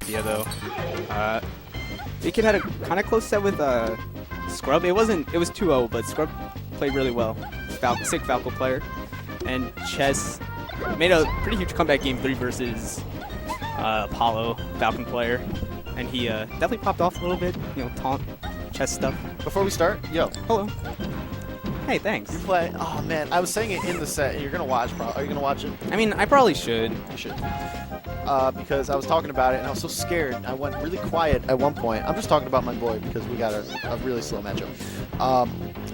Yeah, though. Kid had a kind of close set with Scrub. It was 2-0, but Scrub played really well. Sick Falco player. And Chess made a pretty huge comeback game 3 versus Apollo, Falcon player. And he definitely popped off a little bit, taunt, Chess stuff. Before we start, yo. Hello. Hey, thanks. You play. Oh, man. I was saying it in the set, and you're going to watch. Are you going to watch it? I mean, I probably should. You should. Because I was talking about it, and I was so scared. I went really quiet at one point. I'm just talking about my boy because we got a really slow matchup.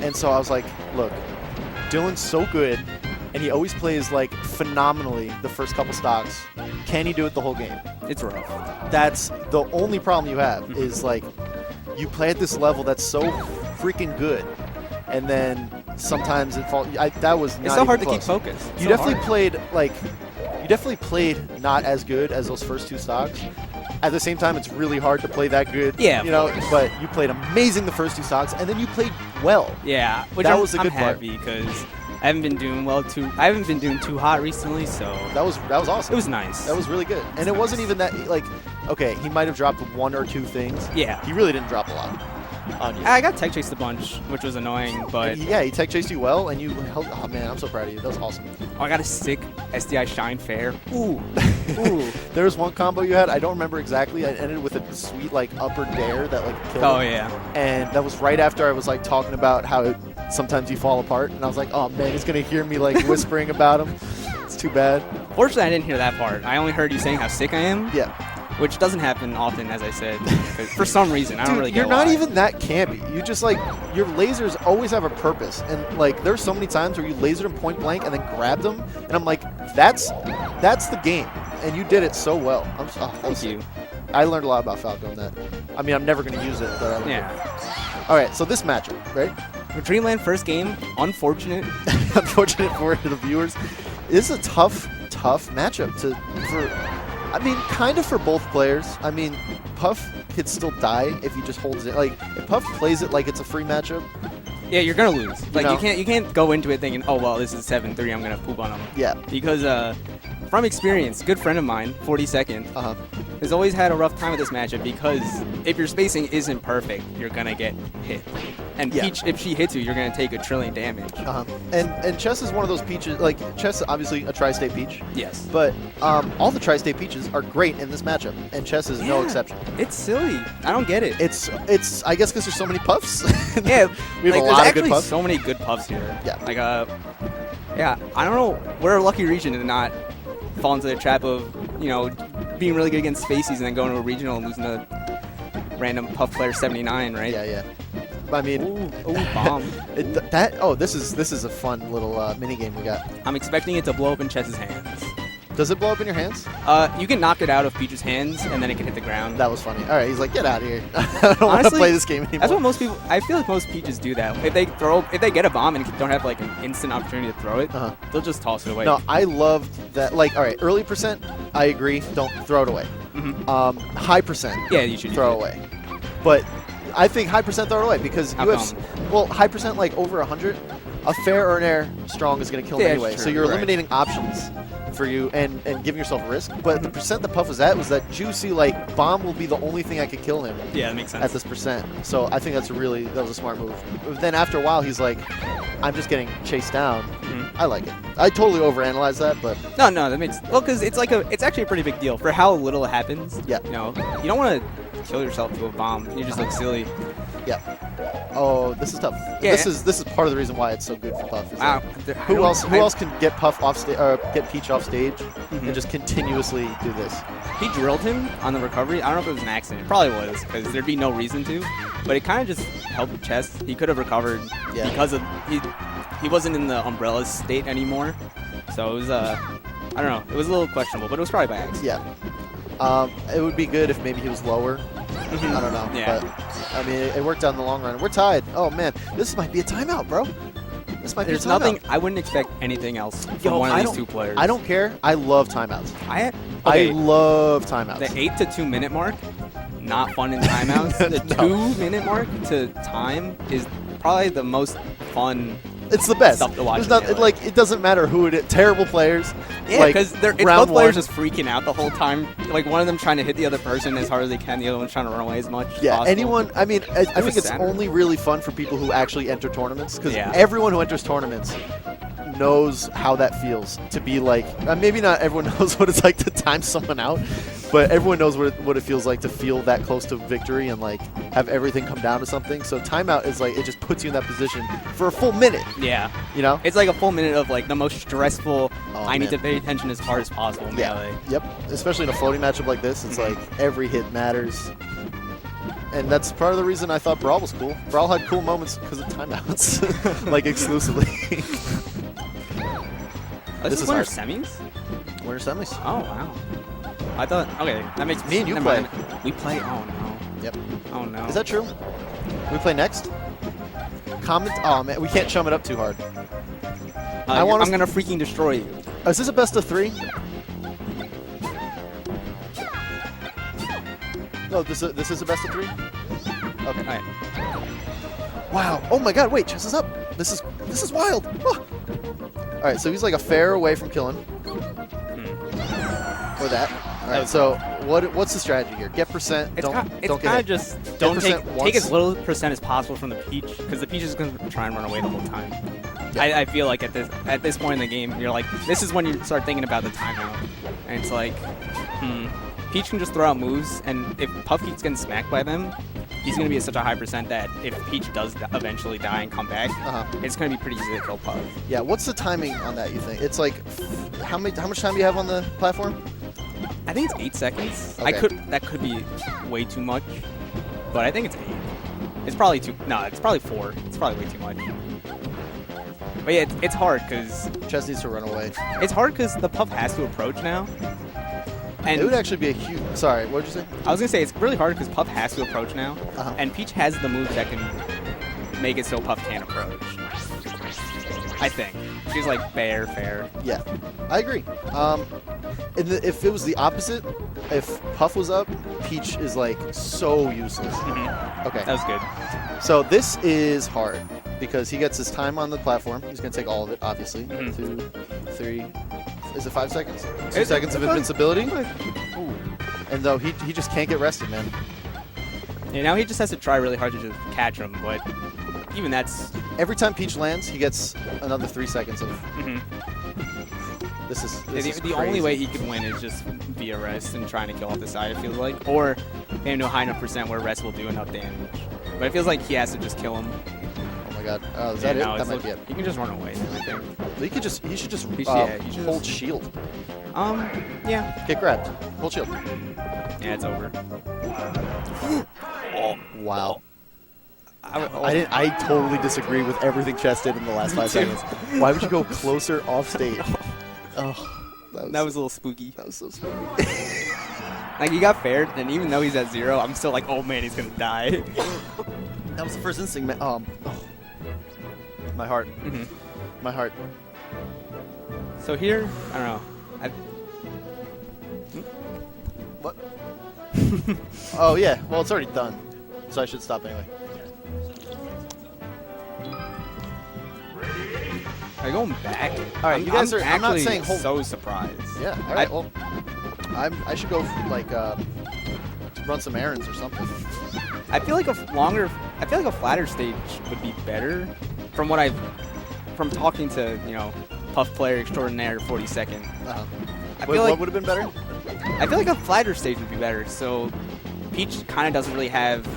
And so I was like, look, Dylan's so good, and he always plays, like, phenomenally the first couple stocks. Can he do it the whole game? It's rough. That's the only problem you have is, like, you play at this level that's so freaking good, and then sometimes it falls. That was not It's so hard to close. keep focused. You definitely played not as good as those first 2 stocks. At the same time, it's really hard to play that good. Yeah, you know. But you played amazing the first 2 stocks, and then you played well. Yeah, which that was the I'm good part. happy because I haven't been doing I haven't been doing too hot recently, so That was awesome. it was nice. That was really good, and it wasn't even that like. Okay, he might have dropped 1 or 2 things. Yeah. He really didn't drop a lot on you. I got tech chased a bunch, which was annoying, but Yeah, he tech chased you well, and you held. Oh man, I'm so proud of you. That was awesome. I got a sick SDI Shine Fair. Ooh, ooh. There was one combo you had. I don't remember exactly. I ended with a sweet like upper dare that like killed Oh him. yeah. And that was right after I was like talking about how sometimes you fall apart, and I was like, oh man, he's gonna hear me like whispering about him. It's too bad. Fortunately, I didn't hear that part. I only heard you saying how sick I am. Yeah. Which doesn't happen often, as I said. 'Cause for some reason, I don't really get you're not why. even that campy. You just like your lasers always have a purpose, and like there's so many times where you lasered them point blank and then grabbed them, and I'm like, that's the game, and you did it so well. Thank you. I learned a lot about Falco on that. I mean, I'm never gonna use it, but I learned it. Yeah. All right, so this matchup, right? Dreamland first game, unfortunate. Unfortunate for the viewers, this is a tough matchup I mean, kind of for both players. I mean, Puff could still die if he just holds it. Like, if Puff plays it like it's a free matchup, Yeah, you're gonna lose. Like know? you can't go into it thinking, oh well, this is 7-3, I'm gonna poop on him. yeah. Because from experience, a good friend of mine, 42nd, Uh-huh. has always had a rough time with this matchup because if your spacing isn't perfect, you're gonna get hit. And Yeah. Peach, if she hits you, you're gonna take 1 trillion damage. Uh-huh. And Chess is one of those peaches. Like, Chess is obviously a tri-state peach, Yes. but all the tri-state peaches are great in this matchup, and Chess is no Yeah. exception. It's silly. I don't get it. It's I guess because there's so many puffs. Yeah, we have like, a lot there's of actually good puffs. so many good puffs here. Yeah. Like yeah, I don't know. We're a lucky region to not fall into the trap of being really good against Spaceys and then going to a regional and losing to random puff player 79, right? Yeah. I mean, Ooh, bomb. this is a fun little mini game we got. I'm expecting it to blow up in Chess's hands. Does it blow up in your hands? You can knock it out of Peach's hands and then it can hit the ground. That was funny. All right, he's like, get out of here. I don't want to Honestly, play this game anymore. That's what most people. I feel like most Peaches do that. If they get a bomb and don't have like an instant opportunity to throw it, Uh-huh. they'll just toss it away. No, I loved that. Like, all right, early percent, I agree. Don't throw it away. Mhm. High percent, Yeah, you should throw use it. away. But I think high percent throw it away because How you have, well, high percent like over 100, a fair or an air strong is going to kill him Yeah, anyway. true, So you're right. eliminating options for you and giving yourself risk. But the percent that Puff was at was that juicy, like, bomb will be the only thing I could kill him Yeah, that makes sense. at this percent. So I think that was a smart move. But then after a while, he's like, I'm just getting chased down. Mhm. I like it. I totally overanalyze that, but No, that makes because it's actually a pretty big deal for how little it happens. Yeah. You don't want to kill yourself to a bomb. You just look silly. yeah. Oh, this is tough. Yeah. This is part of the reason why it's so good for Puff. is Wow. that Who else can get Puff off stage or get Peach off stage Mhm. and just continuously do this? He drilled him on the recovery. I don't know if it was an accident. It probably was because there'd be no reason to. But it kind of just helped Chess. He could have recovered Yeah. because of he wasn't in the umbrella state anymore. So it was I don't know. It was a little questionable, but it was probably by accident. Yeah. It would be good if maybe he was lower. I don't know. Yeah. But I mean, it worked out in the long run. We're tied. Oh man, this might be a timeout, bro. This might There's be a timeout. nothing. I wouldn't expect anything else from one of these two players. I don't care. I love timeouts. I I love timeouts. the 8 to 2 minute mark, not fun in timeouts. The No. 2 minute mark to time is probably the most fun It's the best. Stuff to watch There's not, in Melee. like, it doesn't matter who it is. Terrible players. Yeah, like, because it's round both players one. just freaking out the whole time. Like one of them trying to hit the other person as hard as they can, the other one's trying to run away as much as Yeah, possible. anyone. I mean, I think was it's Saturn. only really fun for people who actually enter tournaments because Yeah. everyone who enters tournaments knows how that feels to be like. Maybe not everyone knows what it's like to time someone out, but everyone knows what it feels like to feel that close to victory and like have everything come down to something. So timeout is like it just puts you in that position for a full minute. Yeah. You know? It's like a full minute of like the most stressful, Oh, I need man. to pay attention as hard as possible in Yeah. Melee. Yep. Especially in a floating matchup like this, it's like every hit matters. And that's part of the reason I thought Brawl was cool. Brawl had cool moments because of timeouts, like exclusively. This is is winter hard. semis? Winter semis. Oh, wow. I thought, okay, that makes Me and you never play. mind. We play? Oh, no. Yep. Oh, no. Is that true? We play next? Comment. Oh man, we can't chum it up too hard. I want us- I'm going to freaking destroy you. Is this a best of 3? No, this is a best of 3. Okay. All right. Wow. Oh my God. Wait, chess is up. This is wild. Oh. All right. So he's like a fair away from killing. Or that. All right. So what's the strategy here? Get percent. It's Don't kind get of hit. just don't percent take once. as little percent as possible from the Peach, because the Peach is going to try and run away the whole time. Yeah. I feel like at this point in the game, you're like, this is when you start thinking about the timeout, and it's like, Peach can just throw out moves, and if Puff keeps getting smacked by them, he's going to be at such a high percent that if Peach does eventually die and come back, it's going to be pretty easy to kill Puff. Yeah. What's the timing on that? You think it's like how much time do you have on the platform? I think it's 8 seconds. Okay. That could be way too much, but I think it's 8. It's probably it's probably 4. It's probably way too much. But yeah, it's hard because Chess needs to run away. the Puff has to approach now. And It would actually be a huge. Sorry, what did you say? I was gonna say it's really hard because Puff has to approach now, Uh-huh. and Peach has the moves that can make it so Puff can't approach. I think she's like fair. Yeah, I agree. If it was the opposite, if Puff was up, Peach is like so useless. Okay, That was good. so this is hard because he gets his time on the platform. He's gonna take all of it, obviously. Mhm. 2, 3. Is it 5 seconds? 2 It's- seconds of it's- invincibility. Ooh. And though he just can't get rested, man. Yeah, now he just has to try really hard to just catch him, but even that's. Every time Peach lands, he gets another 3 seconds of. This is The only way he could win is just via rest and trying to kill off the side, it feels like. Or getting to a high enough percent where rest will do enough damage. But it feels like he has to just kill him. Oh my God, is that it? No, That it's might like- be it. He can just run away and everything. He should just He should hold just- shield. Yeah. Get grabbed. Hold shield. Yeah, it's over. Wow. Oh. I totally disagree with everything Chess did in the last 5 too. seconds. Why would you go closer off stage? Oh, That was a little spooky. that was so spooky. Like, he got fared, and even though he's at 0, I'm still like, oh man, he's gonna die. That was the first instinct, man. Oh. My heart. Mhm. My heart. So here, I don't know. What? Oh yeah. Well, it's already done, so I should stop anyway. Are you going back? All right, you guys I'm are. I'm not actually saying hold. so surprised. Yeah. All right. Well, I should go like run some errands or something. I feel like a flatter stage would be better from talking to, Puff player extraordinaire 42nd. Uh-huh. I Wait, feel what like would have been better? I feel like a flatter stage would be better. So Peach kind of doesn't really have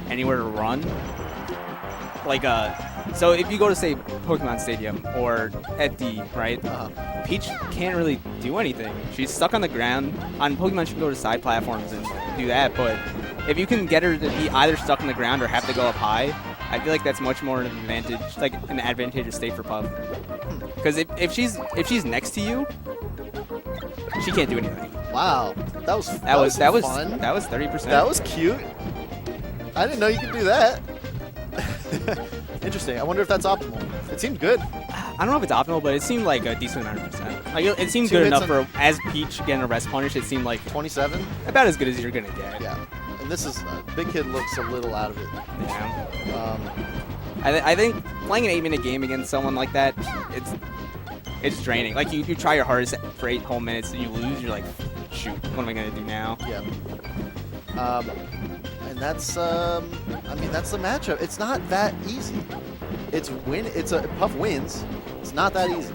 anywhere to run. Like so if you go to say Pokemon Stadium or at D, right? Peach can't really do anything. She's stuck on the ground. On Pokemon, she can go to side platforms and do that, but if you can get her to be either stuck on the ground or have to go up high, I feel like that's much more an advantage, like an advantageous state for Puff. Because if she's next to you, she can't do anything. Wow. That was fun. That was 30%. That was cute. I didn't know you could do that. Interesting. I wonder if that's optimal. It seemed good. I don't know if it's optimal, but it seemed like a decent amount of percent. Like it seemed 2 good hits enough for as Peach getting a rest punish. It seemed like 27. about as good as you're gonna get. Yeah. And this is Big Kid looks a little out of it. Yeah. I think playing an 8-minute game against someone like that, it's draining. Like you try your hardest for 8 whole minutes and you lose. You're like, shoot, what am I gonna do now? Yeah. And that's I mean that's the matchup. It's not that easy. Puff wins. It's not that easy.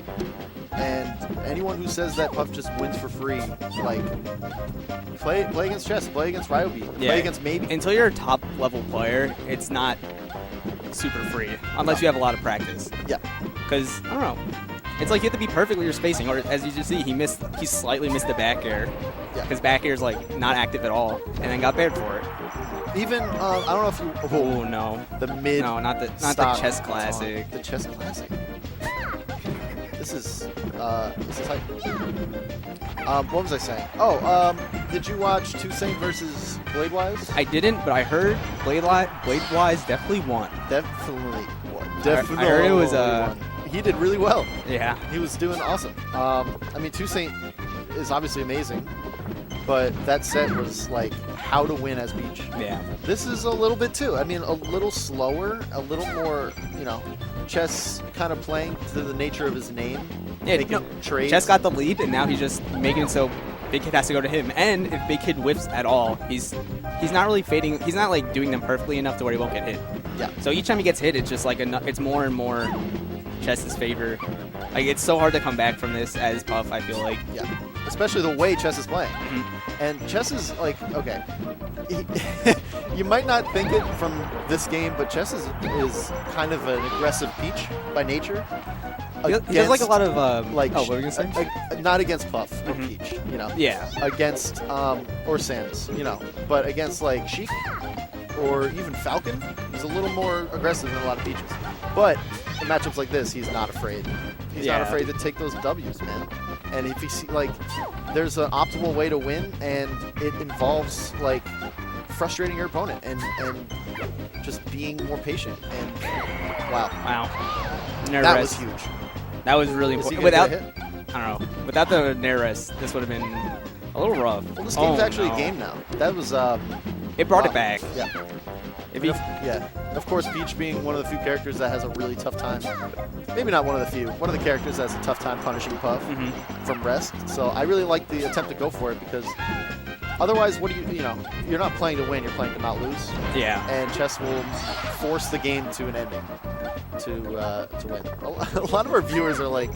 And anyone who says that Puff just wins for free, like play against Chess, play against Ryobi, play against maybe. Until you're a top level player, it's not super free unless you have a lot of practice. Yeah. Because I don't know. It's like you have to be perfect with your spacing, or as you just see, he slightly missed the back air. Yeah. His back air is like not active at all, and then got bared for it. Even I don't know if you. Oh no. The mid. No, not the stop Chess Classic. The Chess Classic. This is hype. What was I saying? Oh, did you watch Toussaint versus Bladewise? I didn't, but I heard Bladewise definitely won. Definitely won. Definitely. I heard it was won. He did really well. Yeah. He was doing awesome. I mean, Toussaint is obviously amazing, but that set was like how to win as Peach. Yeah. This is a little bit too. I mean, a little slower, a little more, Chess kind of playing to the nature of his name. Yeah, making trades. Chess got the lead, and now he's just making it so Big Kid has to go to him. And if Big Kid whiffs at all, he's not really fading. He's not like doing them perfectly enough to where he won't get hit. Yeah. So each time he gets hit, it's just like it's more and more Chess's favor. Like it's so hard to come back from this as Puff. I feel like. Yeah. Especially the way Chess is playing. Mm-hmm. And Chess is like, okay, you might not think it from this game, but Chess is kind of an aggressive Peach by nature. He does like a lot of like oh, what were you gonna say? Not against Puff or Mhm. Peach, Yeah. Against or Sans, but against like Sheik or even Falcon, he's a little more aggressive than a lot of Peaches. But in matchups like this, he's not afraid. He's not afraid to take those W's, man. And if you see, like, there's an optimal way to win, and it involves like frustrating your opponent and just being more patient. And wow, Nair was huge. That was really Is he important. gonna Without, get a hit? I don't know. Without the Nair rest, this would have been a little rough. Well, this game's actually no. a game now. That was It brought wow. it back. Yeah. If he, Yeah. Of course, Peach being one of the few characters that has a really tough time. Maybe not one of the few. One of the characters that has a tough time punishing Puff from rest. So I really like the attempt to go for it because otherwise, what do you're not playing to win, you're playing to not lose. yeah. And Chess will force the game to an ending to win. A lot of our viewers are like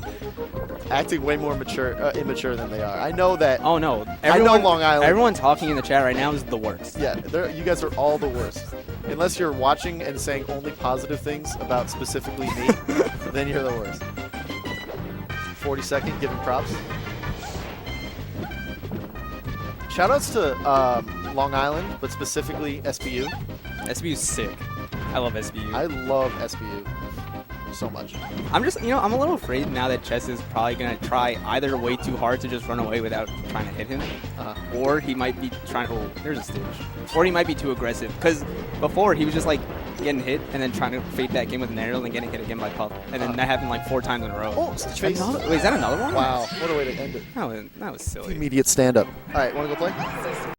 acting way more immature than they are. I know that. Oh no. I know Long Island. Everyone talking in the chat right now is the worst. Yeah, you guys are all the worst. Unless you're watching and saying only positive things about specifically me, then you're the worst. 40-second, giving props. Shoutouts to Long Island, but specifically SBU. SBU's sick. I love SBU. I love SBU so much. I'm just, I'm a little afraid now that Chess is probably going to try either way too hard to just run away without trying to hit him, or he might be trying to, there's a stage, or he might be too aggressive, because before he was just like getting hit and then trying to fade back in with Nair and then getting hit again by Puff, and then that happened like 4 times in a row. Oh, Stitch Face. Wait, is that another one? Wow, what a way to end it. That was silly. Immediate stand-up. All right, want to go play?